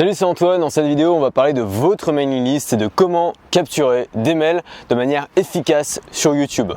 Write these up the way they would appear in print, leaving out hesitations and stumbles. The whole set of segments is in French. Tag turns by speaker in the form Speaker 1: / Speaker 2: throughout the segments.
Speaker 1: Salut, c'est Antoine. Dans cette vidéo, on va parler de votre mailing list et de comment capturer des mails de manière efficace sur YouTube.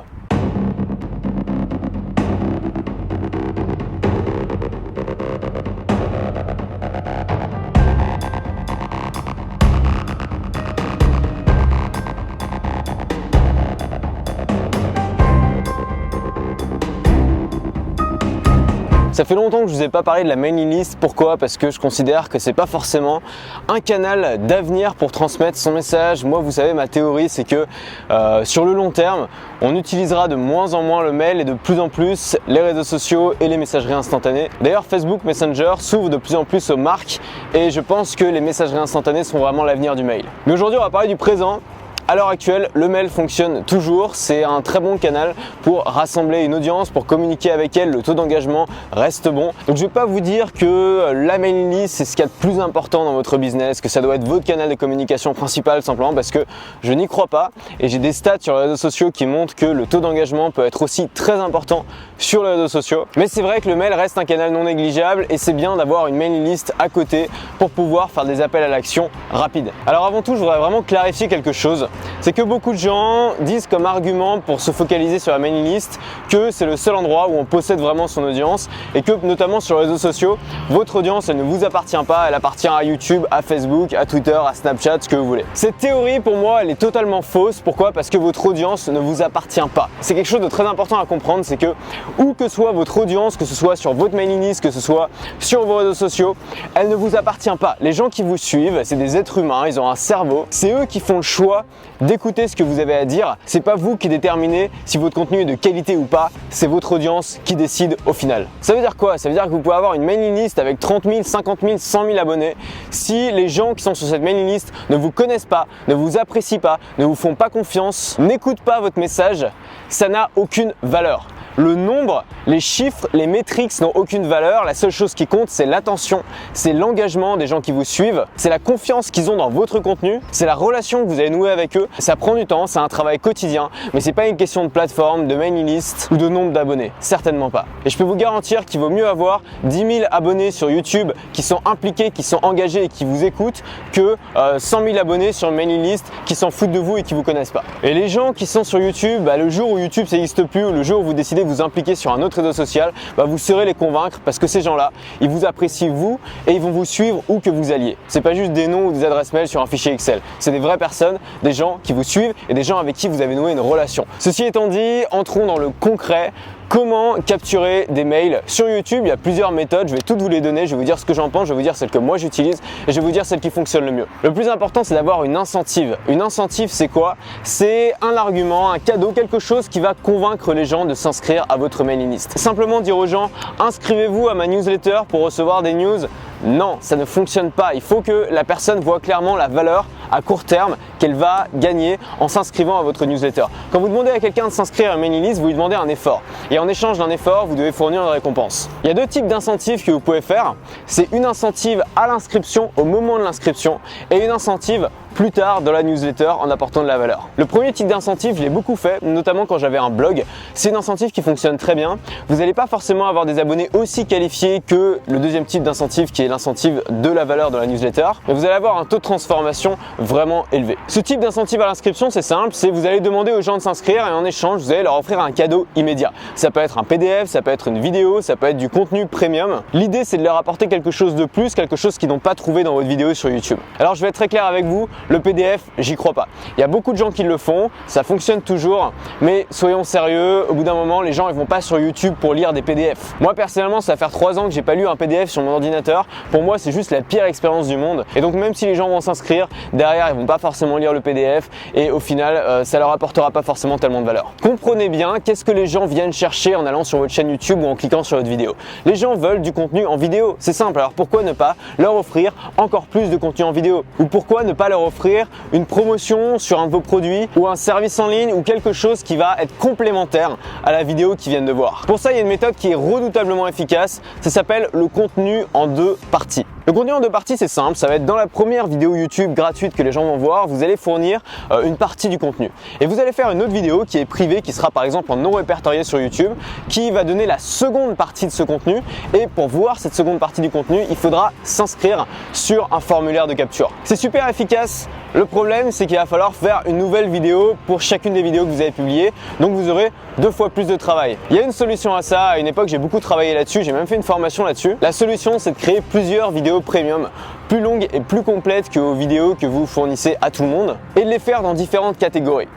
Speaker 1: Ça fait longtemps que je vous ai pas parlé de la mailing list. Pourquoi? Parce que je considère que c'est pas forcément un canal d'avenir pour transmettre son message. Moi, vous savez, ma théorie, c'est que sur le long terme, on utilisera de moins en moins le mail et de plus en plus les réseaux sociaux et les messageries instantanées. D'ailleurs, Facebook Messenger s'ouvre de plus en plus aux marques et je pense que les messageries instantanées sont vraiment l'avenir du mail. Mais aujourd'hui, on va parler du présent. À l'heure actuelle, le mail fonctionne toujours, c'est un très bon canal pour rassembler une audience, pour communiquer avec elle, le taux d'engagement reste bon. Donc je ne vais pas vous dire que la mailing list c'est ce qu'il y a de plus important dans votre business, que ça doit être votre canal de communication principal simplement parce que je n'y crois pas et j'ai des stats sur les réseaux sociaux qui montrent que le taux d'engagement peut être aussi très important sur les réseaux sociaux. Mais c'est vrai que le mail reste un canal non négligeable et c'est bien d'avoir une mailing list à côté pour pouvoir faire des appels à l'action rapides. Alors avant tout, je voudrais vraiment clarifier quelque chose. C'est que beaucoup de gens disent comme argument pour se focaliser sur la mailing list que c'est le seul endroit où on possède vraiment son audience et que notamment sur les réseaux sociaux, votre audience elle ne vous appartient pas, elle appartient à YouTube, à Facebook, à Twitter, à Snapchat, ce que vous voulez. Cette théorie pour moi elle est totalement fausse. Pourquoi? Parce que votre audience ne vous appartient pas. C'est quelque chose de très important à comprendre, c'est que où que soit votre audience, que ce soit sur votre mailing list, que ce soit sur vos réseaux sociaux, elle ne vous appartient pas. Les gens qui vous suivent, c'est des êtres humains, ils ont un cerveau, c'est eux qui font le choix d'écouter ce que vous avez à dire. C'est pas vous qui déterminez si votre contenu est de qualité ou pas, c'est votre audience qui décide au final. Ça veut dire quoi? Ça veut dire que vous pouvez avoir une mailing list avec 30 000, 50 000, 100 000 abonnés. Si les gens qui sont sur cette mailing list ne vous connaissent pas, ne vous apprécient pas, ne vous font pas confiance, n'écoutent pas votre message, ça n'a aucune valeur. Le nombre, les chiffres, les métriques n'ont aucune valeur. La seule chose qui compte, c'est l'attention, c'est l'engagement des gens qui vous suivent, c'est la confiance qu'ils ont dans votre contenu, c'est la relation que vous avez nouée avec eux. Ça prend du temps, c'est un travail quotidien, mais c'est pas une question de plateforme, de mailing list ou de nombre d'abonnés. Certainement pas. Et je peux vous garantir qu'il vaut mieux avoir 10 000 abonnés sur YouTube qui sont impliqués, qui sont engagés et qui vous écoutent que 100 000 abonnés sur une mailing list qui s'en foutent de vous et qui vous connaissent pas. Et les gens qui sont sur YouTube, le jour où YouTube ça n'existe plus, ou le jour où vous décidez de vous impliquer sur un autre réseau social, vous saurez les convaincre parce que ces gens-là, ils vous apprécient vous et ils vont vous suivre où que vous alliez. C'est pas juste des noms ou des adresses mail sur un fichier Excel. C'est des vraies personnes, des gens qui vous suivent et des gens avec qui vous avez noué une relation. Ceci étant dit, entrons dans le concret. Comment capturer des mails sur YouTube? Il y a plusieurs méthodes, je vais toutes vous les donner, je vais vous dire ce que j'en pense, je vais vous dire celle que moi j'utilise et je vais vous dire celle qui fonctionne le mieux. Le plus important, c'est d'avoir une incentive. Une incentive, c'est quoi? C'est un argument, un cadeau, quelque chose qui va convaincre les gens de s'inscrire à votre mailing list. Simplement dire aux gens, inscrivez-vous à ma newsletter pour recevoir des news. Non, ça ne fonctionne pas. Il faut que la personne voit clairement la valeur à court terme qu'elle va gagner en s'inscrivant à votre newsletter. Quand vous demandez à quelqu'un de s'inscrire à une mailing list, vous lui demandez un effort. Et en échange d'un effort, vous devez fournir une récompense. Il y a deux types d'incentives que vous pouvez faire. C'est une incentive à l'inscription, au moment de l'inscription, et une incentive plus tard dans la newsletter en apportant de la valeur. Le premier type d'incentive, je l'ai beaucoup fait, notamment quand j'avais un blog. C'est une incentive qui fonctionne très bien. Vous n'allez pas forcément avoir des abonnés aussi qualifiés que le deuxième type d'incentive qui est l'incentive de la valeur dans la newsletter, mais vous allez avoir un taux de transformation vraiment élevé. Ce type d'incentive à l'inscription, c'est simple, c'est vous allez demander aux gens de s'inscrire et en échange, vous allez leur offrir un cadeau immédiat. Ça peut être un PDF, ça peut être une vidéo, ça peut être du contenu premium. L'idée, c'est de leur apporter quelque chose de plus, quelque chose qu'ils n'ont pas trouvé dans votre vidéo sur YouTube. Alors, je vais être très clair avec vous. Le PDF, j'y crois pas. Il y a beaucoup de gens qui le font, ça fonctionne toujours, mais soyons sérieux, au bout d'un moment, les gens ils vont pas sur YouTube pour lire des PDF. Moi personnellement, ça va faire 3 ans que j'ai pas lu un PDF sur mon ordinateur. Pour moi, c'est juste la pire expérience du monde. Et donc même si les gens vont s'inscrire, derrière, ils vont pas forcément lire le PDF et au final, ça leur apportera pas forcément tellement de valeur. Comprenez bien, qu'est-ce que les gens viennent chercher en allant sur votre chaîne YouTube ou en cliquant sur votre vidéo? Les gens veulent du contenu en vidéo, c'est simple. Alors pourquoi ne pas leur offrir encore plus de contenu en vidéo? Ou pourquoi ne pas leur offrir une promotion sur un de vos produits ou un service en ligne ou quelque chose qui va être complémentaire à la vidéo qu'ils viennent de voir. Pour ça, il y a une méthode qui est redoutablement efficace, ça s'appelle le contenu en 2 parties. Le contenu en deux parties, c'est simple, ça va être dans la première vidéo YouTube gratuite que les gens vont voir, vous allez fournir une partie du contenu. Et vous allez faire une autre vidéo qui est privée, qui sera par exemple en non répertorié sur YouTube, qui va donner la seconde partie de ce contenu. Et pour voir cette seconde partie du contenu, il faudra s'inscrire sur un formulaire de capture. C'est super efficace. Le problème, c'est qu'il va falloir faire une nouvelle vidéo pour chacune des vidéos que vous avez publiées, donc vous aurez 2 fois plus de travail. Il y a une solution à ça. À une époque, j'ai beaucoup travaillé là-dessus, j'ai même fait une formation là-dessus. La solution, c'est de créer plusieurs vidéos premium, plus longues et plus complètes que vos vidéos que vous fournissez à tout le monde, et de les faire dans différentes catégories.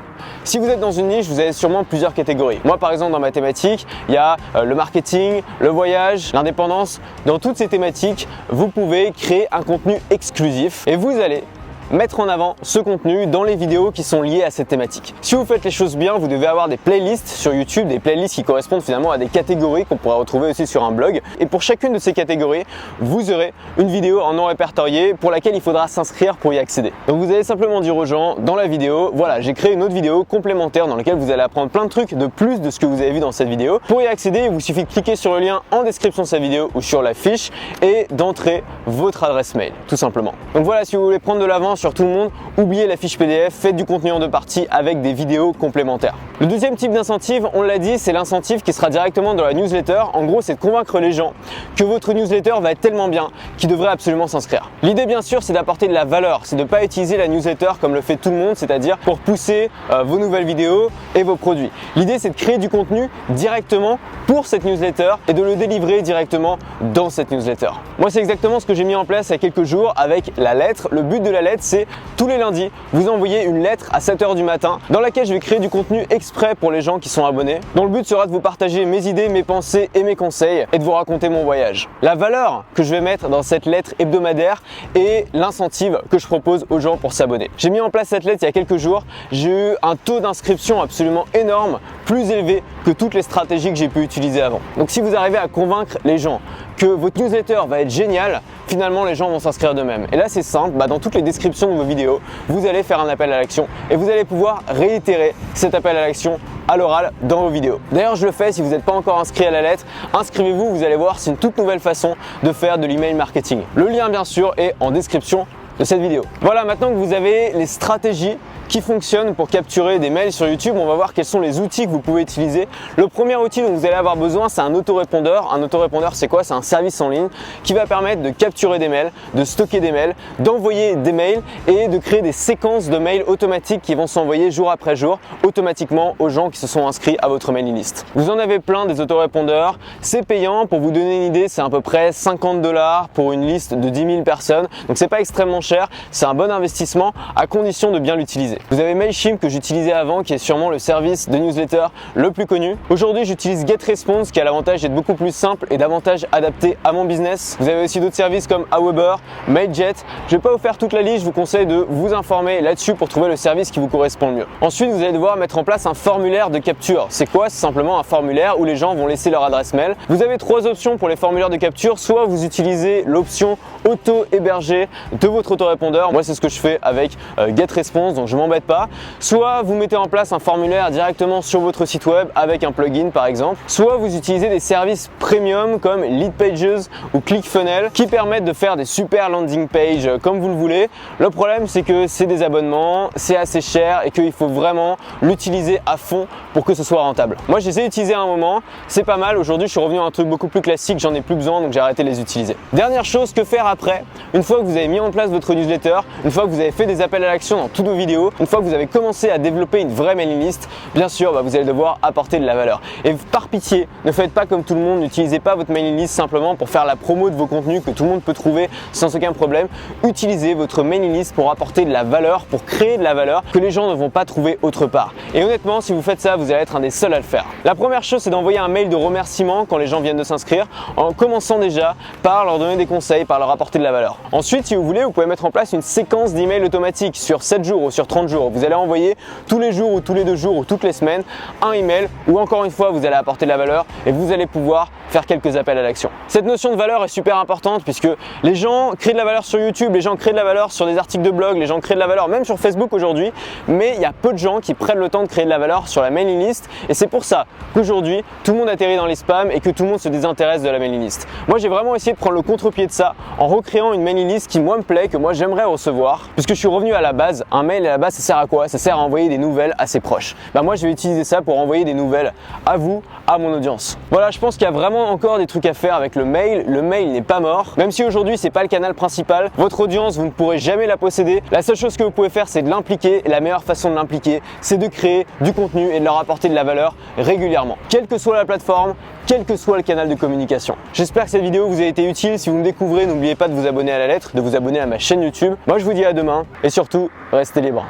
Speaker 1: Si vous êtes dans une niche, vous avez sûrement plusieurs catégories. Moi, par exemple, dans ma thématique, il y a le marketing, le voyage, l'indépendance. Dans toutes ces thématiques, vous pouvez créer un contenu exclusif et vous allez mettre en avant ce contenu dans les vidéos qui sont liées à cette thématique. Si vous faites les choses bien, vous devez avoir des playlists sur YouTube, des playlists qui correspondent finalement à des catégories qu'on pourra retrouver aussi sur un blog. Et pour chacune de ces catégories, vous aurez une vidéo en non répertorié pour laquelle il faudra s'inscrire pour y accéder. Donc vous allez simplement dire aux gens dans la vidéo, voilà, j'ai créé une autre vidéo complémentaire dans laquelle vous allez apprendre plein de trucs de plus de ce que vous avez vu dans cette vidéo. Pour y accéder, il vous suffit de cliquer sur le lien en description de cette vidéo ou sur la fiche et d'entrer votre adresse mail, tout simplement. Donc voilà, si vous voulez prendre de l'avance sur tout le monde, oubliez la fiche PDF, faites du contenu en deux parties avec des vidéos complémentaires. Le deuxième type d'incentive, on l'a dit, c'est l'incentive qui sera directement dans la newsletter. En gros, c'est de convaincre les gens que votre newsletter va être tellement bien qu'ils devraient absolument s'inscrire. L'idée, bien sûr, c'est d'apporter de la valeur, c'est de ne pas utiliser la newsletter comme le fait tout le monde, c'est-à-dire pour pousser vos nouvelles vidéos et vos produits. L'idée, c'est de créer du contenu directement pour cette newsletter et de le délivrer directement dans cette newsletter. Moi, c'est exactement ce que j'ai mis en place il y a quelques jours avec la lettre. Le but de la lettre, c'est tous les lundis, vous envoyez une lettre à 7 h du matin dans laquelle je vais créer du contenu exprès pour les gens qui sont abonnés, dont le but sera de vous partager mes idées, mes pensées et mes conseils et de vous raconter mon voyage. La valeur que je vais mettre dans cette lettre hebdomadaire est l'incentive que je propose aux gens pour s'abonner. J'ai mis en place cette lettre il y a quelques jours, j'ai eu un taux d'inscription absolument énorme, plus élevé que toutes les stratégies que j'ai pu utiliser avant. Donc si vous arrivez à convaincre les gens que votre newsletter va être génial, finalement les gens vont s'inscrire d'eux-mêmes. Et là c'est simple, dans toutes les descriptions de vos vidéos, vous allez faire un appel à l'action et vous allez pouvoir réitérer cet appel à l'action à l'oral dans vos vidéos. D'ailleurs je le fais, si vous n'êtes pas encore inscrit à la lettre, inscrivez-vous, vous allez voir, c'est une toute nouvelle façon de faire de l'email marketing. Le lien bien sûr est en description de cette vidéo. Voilà, maintenant que vous avez les stratégies qui fonctionnent pour capturer des mails sur YouTube, on va voir quels sont les outils que vous pouvez utiliser. Le premier outil dont vous allez avoir besoin, c'est un autorépondeur. Un autorépondeur, c'est quoi? C'est un service en ligne qui va permettre de capturer des mails, de stocker des mails, d'envoyer des mails et de créer des séquences de mails automatiques qui vont s'envoyer jour après jour automatiquement aux gens qui se sont inscrits à votre mailing list. Vous en avez plein des autorépondeurs, c'est payant. Pour vous donner une idée, c'est à peu près 50 $ pour une liste de 10 000 personnes. Donc c'est pas extrêmement cher, c'est un bon investissement à condition de bien l'utiliser. Vous avez Mailchimp que j'utilisais avant, qui est sûrement le service de newsletter le plus connu. Aujourd'hui, j'utilise GetResponse qui a l'avantage d'être beaucoup plus simple et davantage adapté à mon business. Vous avez aussi d'autres services comme Aweber, Mailjet. Je ne vais pas vous faire toute la liste, je vous conseille de vous informer là-dessus pour trouver le service qui vous correspond le mieux. Ensuite, vous allez devoir mettre en place un formulaire de capture. C'est quoi? C'est simplement un formulaire où les gens vont laisser leur adresse mail. Vous avez 3 options pour les formulaires de capture. Soit vous utilisez l'option auto-héberger de votre autorépondeur. Moi, c'est ce que je fais avec GetResponse, donc je m'embête pas. Soit vous mettez en place un formulaire directement sur votre site web avec un plugin par exemple. Soit vous utilisez des services premium comme Leadpages ou ClickFunnels qui permettent de faire des super landing pages comme vous le voulez. Le problème, c'est que c'est des abonnements, c'est assez cher et qu'il faut vraiment l'utiliser à fond pour que ce soit rentable. Moi, j'ai essayé d'utiliser à un moment, c'est pas mal. Aujourd'hui, je suis revenu à un truc beaucoup plus classique, j'en ai plus besoin donc j'ai arrêté de les utiliser. Dernière chose, que faire après? Une fois que vous avez mis en place votre newsletter, une fois que vous avez fait des appels à l'action dans toutes vos vidéos, une fois que vous avez commencé à développer une vraie mailing list, bien sûr, vous allez devoir apporter de la valeur. Et par pitié, ne faites pas comme tout le monde, n'utilisez pas votre mailing list simplement pour faire la promo de vos contenus que tout le monde peut trouver sans aucun problème. Utilisez votre mailing list pour apporter de la valeur, pour créer de la valeur que les gens ne vont pas trouver autre part. Et honnêtement, si vous faites ça, vous allez être un des seuls à le faire. La première chose, c'est d'envoyer un mail de remerciement quand les gens viennent de s'inscrire, en commençant déjà par leur donner des conseils, par leur apporter de la valeur. Ensuite, si vous voulez, vous pouvez mettre en place une séquence d'emails automatiques sur 7 jours ou sur 30 60 jours. Vous allez envoyer tous les jours ou tous les 2 jours ou toutes les semaines un email où encore une fois vous allez apporter de la valeur et vous allez pouvoir faire quelques appels à l'action. Cette notion de valeur est super importante puisque les gens créent de la valeur sur YouTube, les gens créent de la valeur sur des articles de blog, les gens créent de la valeur même sur Facebook aujourd'hui, mais il y a peu de gens qui prennent le temps de créer de la valeur sur la mailing list et c'est pour ça qu'aujourd'hui tout le monde atterrit dans les spams et que tout le monde se désintéresse de la mailing list. Moi j'ai vraiment essayé de prendre le contre-pied de ça en recréant une mailing list qui moi me plaît, que moi j'aimerais recevoir puisque je suis revenu à la base. Un mail à la base ça sert à quoi? Ça sert à envoyer des nouvelles à ses proches. Moi je vais utiliser ça pour envoyer des nouvelles à vous, à mon audience. Voilà, je pense qu'il y a vraiment encore des trucs à faire avec le mail. Le mail n'est pas mort. Même si aujourd'hui c'est pas le canal principal, votre audience vous ne pourrez jamais la posséder. La seule chose que vous pouvez faire c'est de l'impliquer et la meilleure façon de l'impliquer c'est de créer du contenu et de leur apporter de la valeur régulièrement. Quelle que soit la plateforme, quel que soit le canal de communication. J'espère que cette vidéo vous a été utile. Si vous me découvrez, n'oubliez pas de vous abonner à la lettre, de vous abonner à ma chaîne YouTube. Moi je vous dis à demain et surtout, restez libres.